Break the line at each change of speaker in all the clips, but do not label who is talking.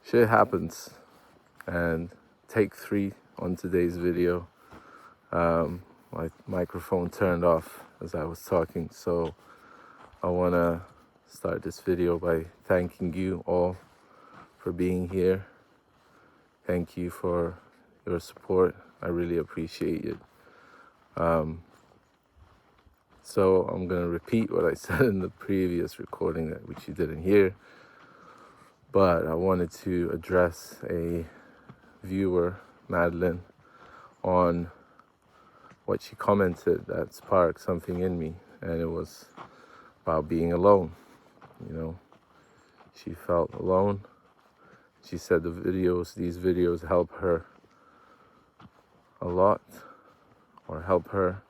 shit happens. And take 3 on today's video. My microphone turned off as I was talking, so I want to start this video by thanking you all for being here. Thank you for your support. I really appreciate it. So I'm going to repeat what I said in the previous recording, which you didn't hear. But I wanted to address a viewer, Madeline, on what she commented that sparked something in me. And it was about being alone. You know, she felt alone. She said these videos help her a lot, or help her.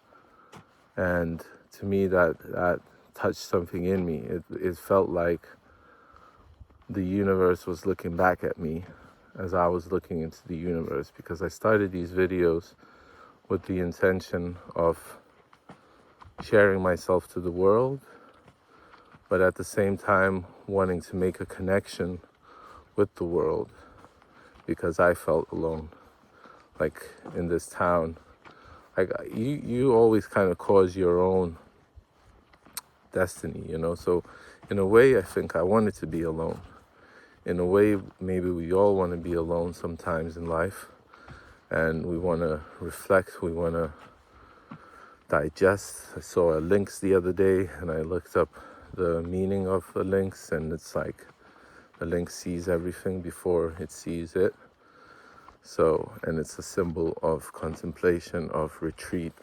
And to me, that touched something in me. It felt like the universe was looking back at me as I was looking into the universe, because I started these videos with the intention of sharing myself to the world, but at the same time wanting to make a connection with the world, because I felt alone. Like in this town, like you always kind of cause your own destiny, you know? So in a way, I think I wanted to be alone. In a way, maybe we all want to be alone sometimes in life, and we want to reflect, we want to digest. I saw a lynx the other day, and I looked up the meaning of the lynx, and it's like the lynx sees everything before it sees it. So, and it's a symbol of contemplation, of retreat,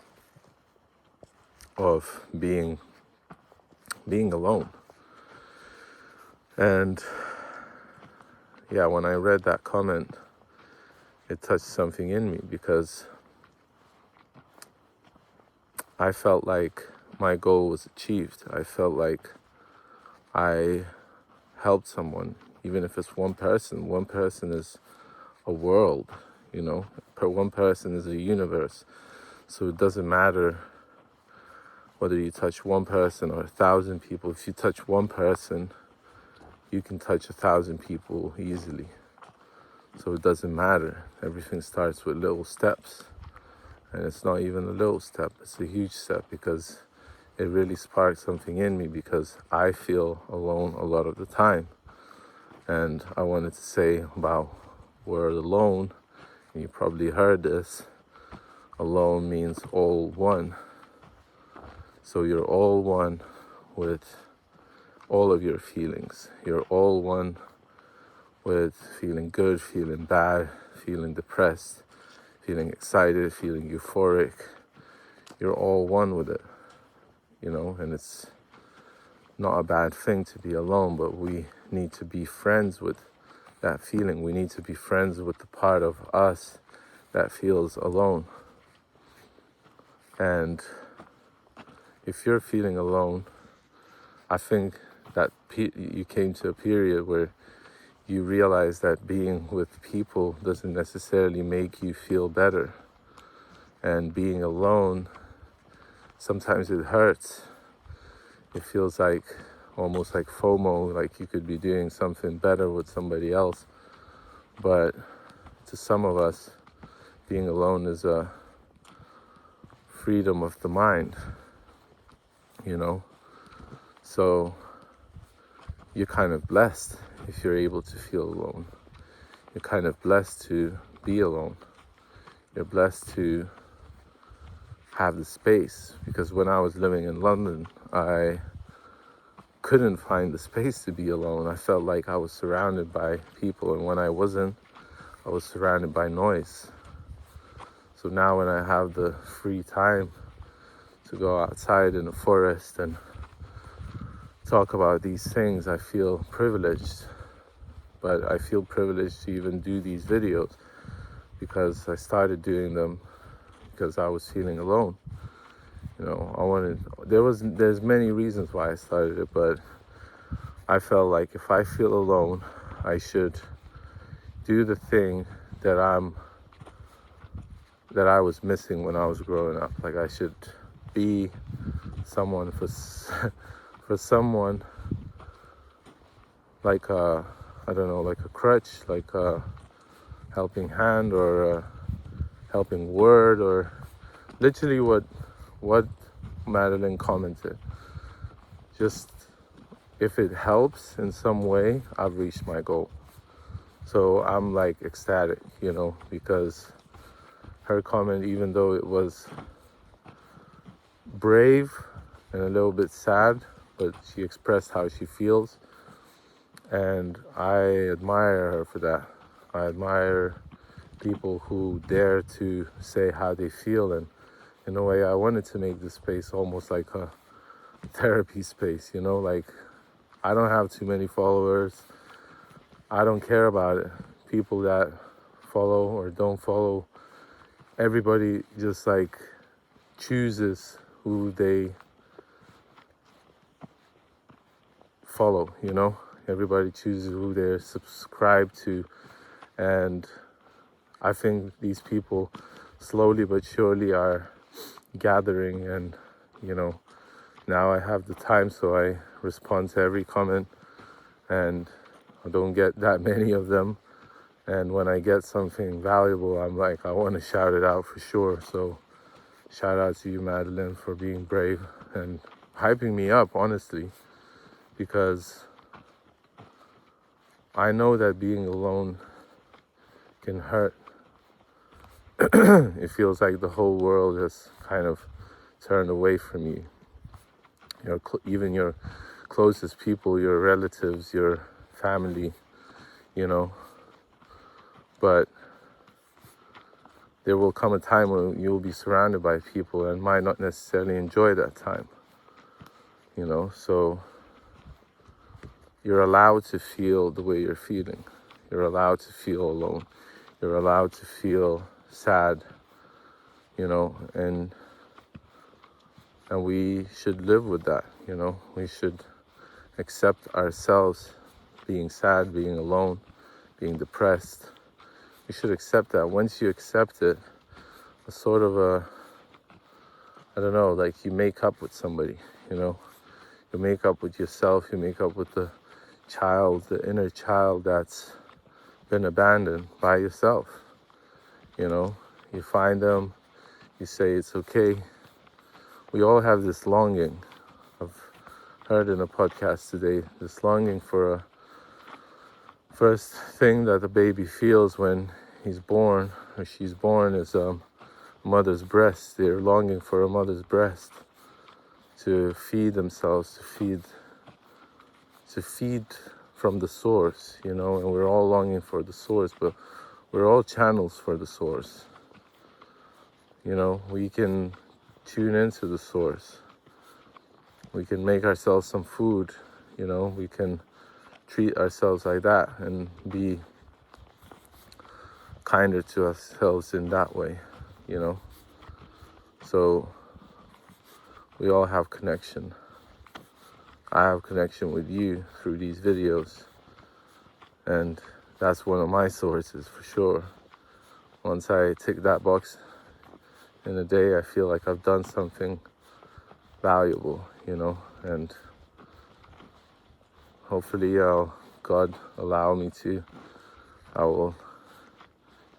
of being alone. And yeah, when I read that comment, it touched something in me, because I felt like my goal was achieved. I felt like I helped someone, even if it's one person. One person is a world, you know, one person is a universe. So it doesn't matter whether you touch one person or 1,000 people. If you touch one person, you can touch 1,000 people easily. So it doesn't matter. Everything starts with little steps. And it's not even a little step, it's a huge step, because it really sparked something in me, because I feel alone a lot of the time. And I wanted to say about word alone, and you probably heard this, alone means all one. So you're all one with all of your feelings. You're all one with feeling good, feeling bad, feeling depressed, feeling excited, feeling euphoric. You're all one with it, you know, and it's not a bad thing to be alone, but we need to be friends with that feeling. We need to be friends with the part of us that feels alone. And if you're feeling alone, I think that you came to a period where you realize that being with people doesn't necessarily make you feel better. And being alone, sometimes it hurts. It feels like almost like FOMO, like you could be doing something better with somebody else. But to some of us, being alone is a freedom of the mind, you know? So you're kind of blessed if you're able to feel alone. You're kind of blessed to be alone. You're blessed to have the space, because when I was living in London, I couldn't find the space to be alone. I felt like I was surrounded by people, and when I wasn't, I was surrounded by noise. So now when I have the free time to go outside in the forest and talk about these things, I feel privileged. But I feel privileged to even do these videos, because I started doing them because I was feeling alone. You know, there's many reasons why I started it, but I felt like if I feel alone, I should do the thing that I was missing when I was growing up. Like I should be someone for someone, like I don't know, like a crutch, like a helping hand or a helping word, or literally what Madeline commented. Just if it helps in some way, I've reached my goal. So I'm like ecstatic, because her comment, even though it was brave and a little bit sad, but she expressed how she feels. And I admire her for that. I admire people who dare to say how they feel. And in a way, I wanted to make this space almost like a therapy space, like I don't have too many followers. I don't care about it. People that follow or don't follow, everybody just like chooses who they follow, Everybody chooses who they're subscribed to. And I think these people slowly but surely are gathering, and now I have the time, so I respond to every comment, and I don't get that many of them. And when I get something valuable, I'm like, I want to shout it out for sure. So shout out to you, Madeline, for being brave and hyping me up, honestly, because I know that being alone can hurt. It feels like the whole world has kind of turned away from you. Even your closest people, your relatives, your family, But there will come a time when you'll be surrounded by people and might not necessarily enjoy that time, So you're allowed to feel the way you're feeling. You're allowed to feel alone. You're allowed to feel sad, and we should live with that, We should accept ourselves being sad, being alone, being depressed. We should accept that. Once you accept it, a sort of I don't know, like you make up with somebody, You make up with yourself, you make up with the inner child that's been abandoned by yourself. You find them, you say it's okay. We all have this longing. I've heard in a podcast today, this longing for a first thing that the baby feels when he's born or she's born is mother's breast. They're longing for a mother's breast to feed themselves, to feed from the source, and we're all longing for the source, but we're all channels for the source. We can tune into the source. We can make ourselves some food, we can treat ourselves like that and be kinder to ourselves in that way, So we all have connection. I have connection with you through these videos, and that's one of my sources for sure. Once I tick that box in a day, I feel like I've done something valuable, and hopefully God allow me to. I will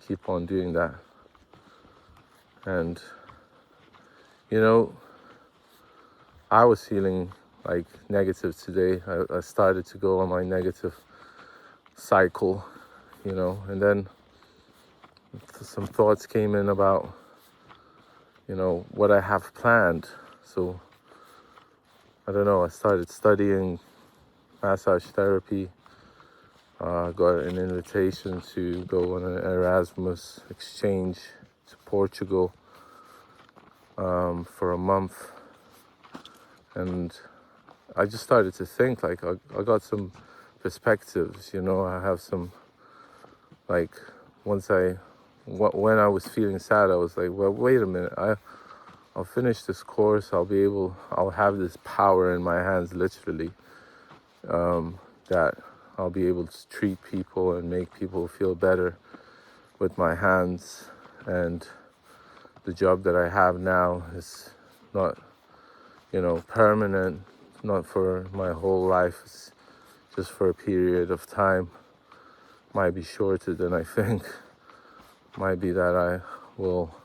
keep on doing that. And I was feeling like negative today. I started to go on my negative cycle, and then some thoughts came in about, what I have planned. So, I don't know, I started studying massage therapy. Got an invitation to go on an Erasmus exchange to Portugal for a month. And I just started to think, like, I got some perspectives, I have some, like, when I was feeling sad, I was like, well, wait a minute, I'll finish this course, I'll have this power in my hands, literally, that I'll be able to treat people and make people feel better with my hands. And the job that I have now is not, permanent, not for my whole life. It's just for a period of time. might be shorter than I think. Might be that I will,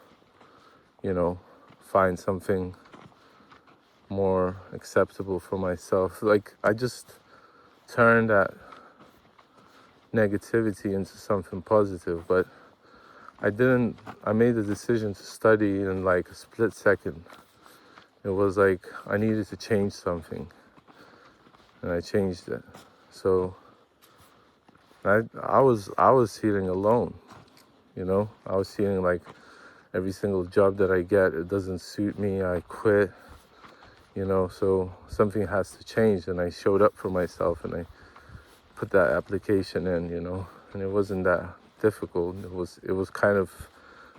find something more acceptable for myself. Like, I just turned that negativity into something positive, but I made the decision to study in like a split second. It was like I needed to change something, and I changed it. So I was feeling alone, I was feeling like every single job that I get, it doesn't suit me, I quit, so something has to change. And I showed up for myself and I put that application in, and it wasn't that difficult. It was kind of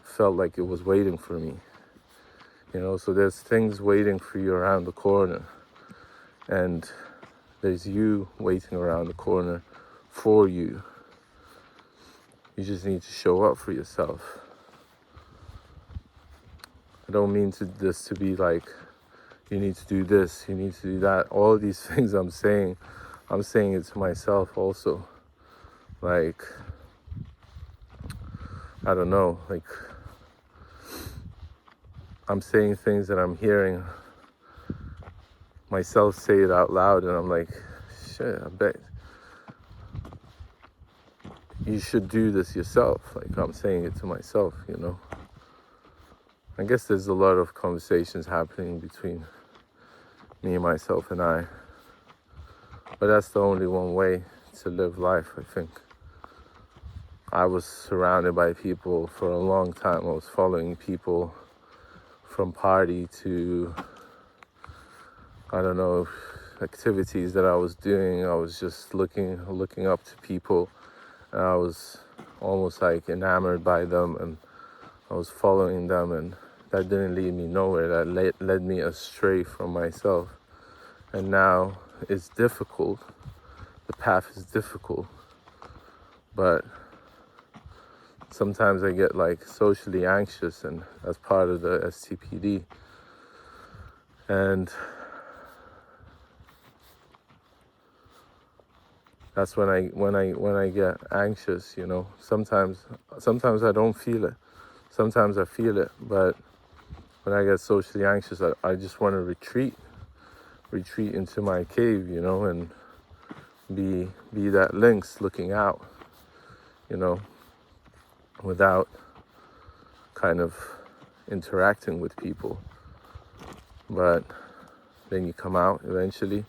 felt like it was waiting for me, so there's things waiting for you around the corner, and there's you waiting around the corner for you. You just need to show up for yourself. I don't mean this to be like, you need to do this, you need to do that. All of these things I'm saying it to myself also. Like, I don't know, like, I'm saying things that I'm hearing myself say it out loud, and I'm like, shit, I bet you should do this yourself. Like, I'm saying it to myself, I guess there's a lot of conversations happening between me, myself, and I. But that's the only one way to live life, I think. I was surrounded by people for a long time. I was following people from party to, I don't know, activities that I was doing. I was just looking up to people, and I was almost like enamored by them, and I was following them, and that didn't lead me nowhere. That led me astray from myself. And now it's difficult. The path is difficult. But sometimes I get like socially anxious, and that's part of the stpd. And that's when I get anxious, Sometimes I don't feel it. Sometimes I feel it, but when I get socially anxious, I just want to retreat into my cave, and be that lynx looking out, without kind of interacting with people. But then you come out eventually,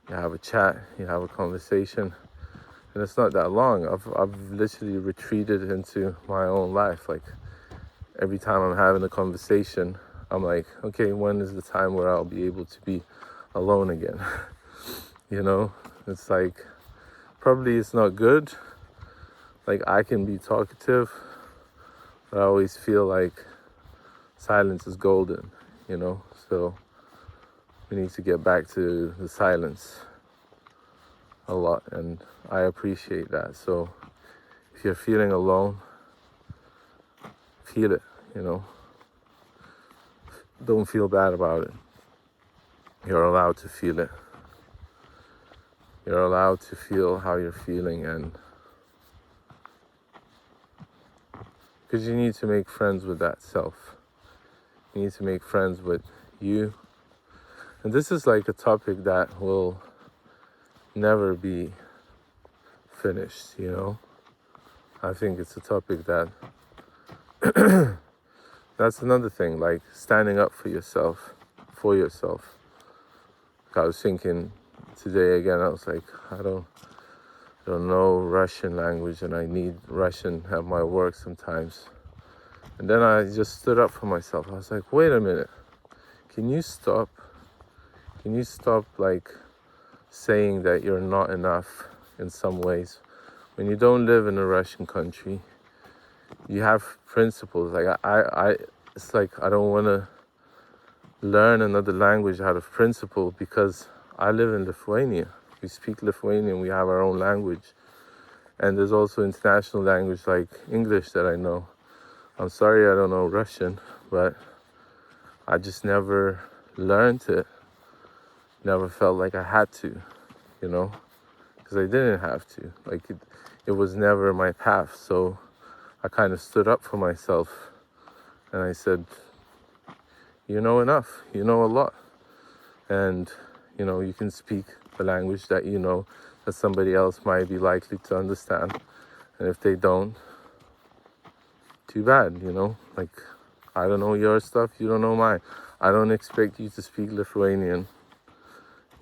you have a chat, you have a conversation, and it's not that long. I've literally retreated into my own life. Like, every time I'm having a conversation, I'm like, okay, when is the time where I'll be able to be alone again? It's like, probably it's not good. Like, I can be talkative, but I always feel like silence is golden, So we need to get back to the silence a lot, and I appreciate that. So if you're feeling alone, feel it, Don't feel bad about it. You're allowed to feel it. You're allowed to feel how you're feeling, and because you need to make friends with that self. You need to make friends with you. And this is like a topic that will never be finished, I think it's a topic that that's another thing, like standing up for yourself. I was thinking today again, I was like, I don't know Russian language, and I need Russian at my work sometimes. And then I just stood up for myself. I was like, wait a minute, can you stop like saying that you're not enough in some ways? When you don't live in a Russian country, you have principles. Like I it's like I don't want to learn another language out of principle, because I live in Lithuania. We speak Lithuanian, we have our own language. And there's also international language like English that I know. I'm sorry I don't know Russian, but I just never learned it. Never felt like I had to, because I didn't have to. Like, it was never my path. So I kind of stood up for myself and I said, you know enough, you know a lot. And, you know, you can speak the language that you know that somebody else might be likely to understand. And if they don't, too bad, you know. Like, I don't know your stuff, you don't know mine. I don't expect you to speak Lithuanian,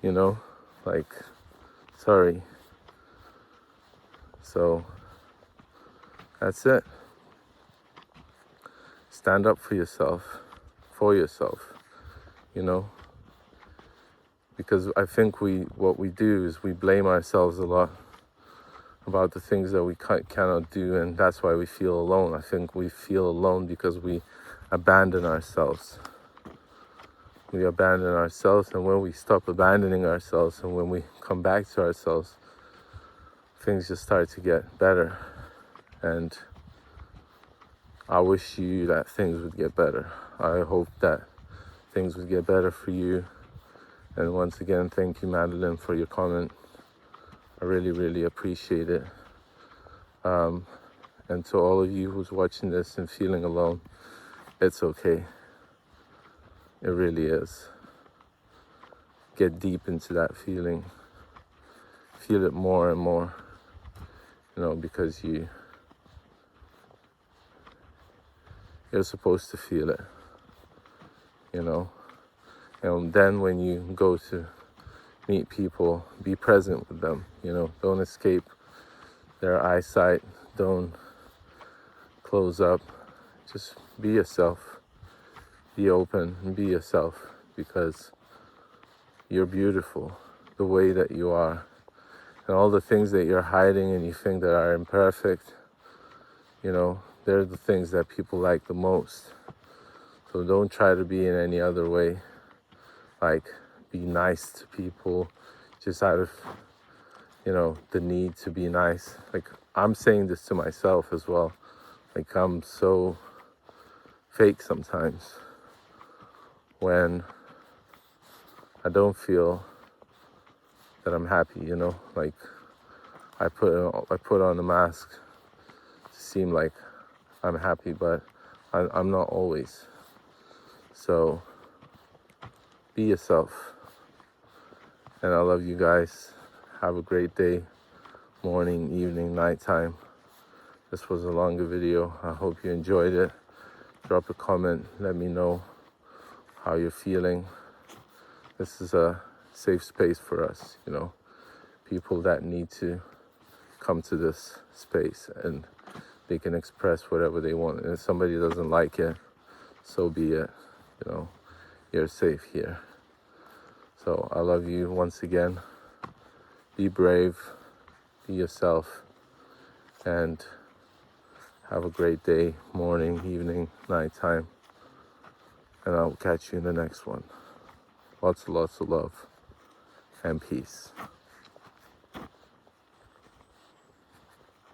you know. Like, sorry. So, that's it. Stand up for yourself, you know. Because I think what we do is we blame ourselves a lot about the things that we cannot do, and that's why we feel alone. I think we feel alone because we abandon ourselves. We abandon ourselves, and when we stop abandoning ourselves and when we come back to ourselves, things just start to get better. And I wish you that things would get better. I hope that things would get better for you. And once again, thank you, Madeline, for your comment. I really, really appreciate it. And to all of you who's watching this and feeling alone, it's okay. It really is. Get deep into that feeling. Feel it more and more, you know, because you're supposed to feel it, you know. And then when you go to meet people, be present with them, you know. Don't escape their eyesight. Don't close up. Just be yourself. Be open and be yourself, because you're beautiful the way that you are. And all the things that you're hiding and you think that are imperfect, you know, they're the things that people like the most. So don't try to be in any other way. Like, be nice to people just out of, you know, the need to be nice. Like, I'm saying this to myself as well. Like, I'm so fake sometimes when I don't feel that I'm happy, you know. Like, I put on a mask to seem like I'm happy, but I'm not always. So be yourself. And I love you guys. Have a great day, morning, evening, nighttime. This was a longer video. I hope you enjoyed it. Drop a comment. Let me know how you're feeling. This is a safe space for us, you know. People that need to come to this space and they can express whatever they want. And if somebody doesn't like it, so be it. You know, you're safe here. So I love you once again. Be brave, be yourself, and have a great day, morning, evening, nighttime. And I'll catch you in the next one. Lots of love and peace.